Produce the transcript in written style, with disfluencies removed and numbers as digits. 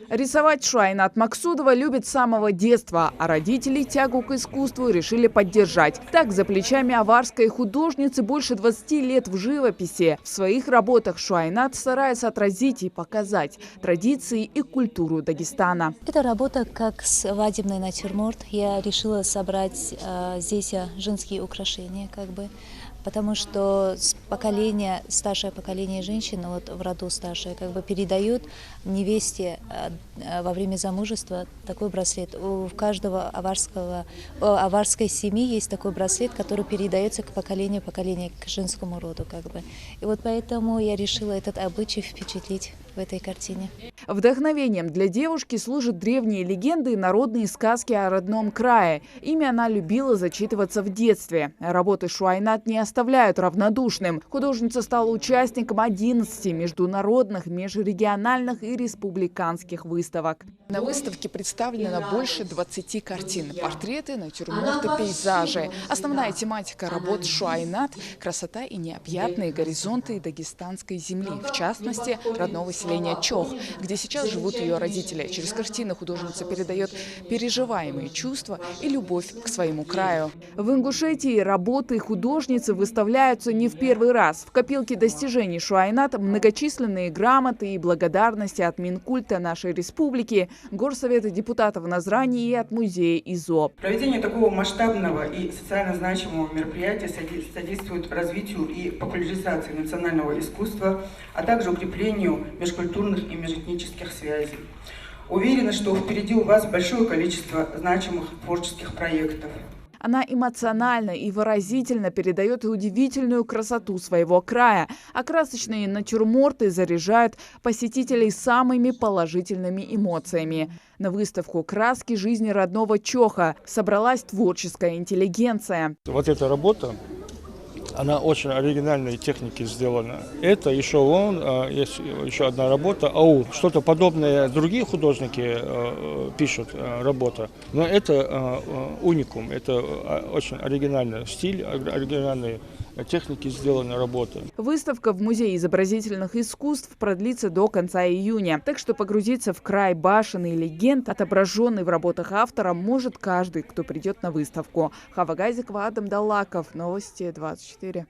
Рисовать Шуайнат Максудова любит с самого детства, а родители тягу к искусству решили поддержать. Так, за плечами аварской художницы больше 20 лет в живописи. В своих работах Шуайнат старается отразить и показать традиции и культуру Дагестана. Эта работа как свадебный натюрморт. Я решила собрать здесь женские украшения, потому что старшее поколение женщин, вот в роду старшее, передают невесте во время замужества такой браслет. У каждого аварской семьи есть такой браслет, который передается к поколению к женскому роду, И вот поэтому я решила этот обычай впечатлить в этой картине. Вдохновением для девушки служат древние легенды и народные сказки о родном крае. Ими она любила зачитываться в детстве. Работы Шуайнат не оставляют равнодушным. Художница стала участником 11 международных, межрегиональных и республиканских выставок. На выставке представлено больше 20 картин. Портреты, натюрморты, пейзажи. Основная тематика работ Шуайнат – красота и необъятные горизонты дагестанской земли, в частности, родного селения Чох, где сейчас живут ее родители. Через картины художница передает переживаемые чувства и любовь к своему краю. В Ингушетии работы художницы выставляются не в первый раз. В копилке достижений Шуайнат многочисленные грамоты и благодарности от Минкульта нашей республики, Горсовета депутатов Назрани и от музея ИЗО. Проведение такого масштабного и социально значимого мероприятия содействует развитию и популяризации национального искусства, а также укреплению межкультурных и межэтнических связей. Уверена, что впереди у вас большое количество значимых творческих проектов. Она эмоционально и выразительно передает удивительную красоту своего края, а красочные натюрморты заряжают посетителей самыми положительными эмоциями. На выставку «Краски жизни родного Чоха» собралась творческая интеллигенция. Вот эта работа, она очень оригинальной техники сделана. Это еще есть еще одна работа, АУ. Что-то подобное другие художники пишут работа. Но это уникум, это очень оригинальный стиль, оригинальные техники сделаны работы. Выставка в Музее изобразительных искусств продлится до конца июня. Так что погрузиться в край башен и легенд, отображенный в работах автора, может каждый, кто придет на выставку. Хава Газикова, Адам Даллаков. Новости 24.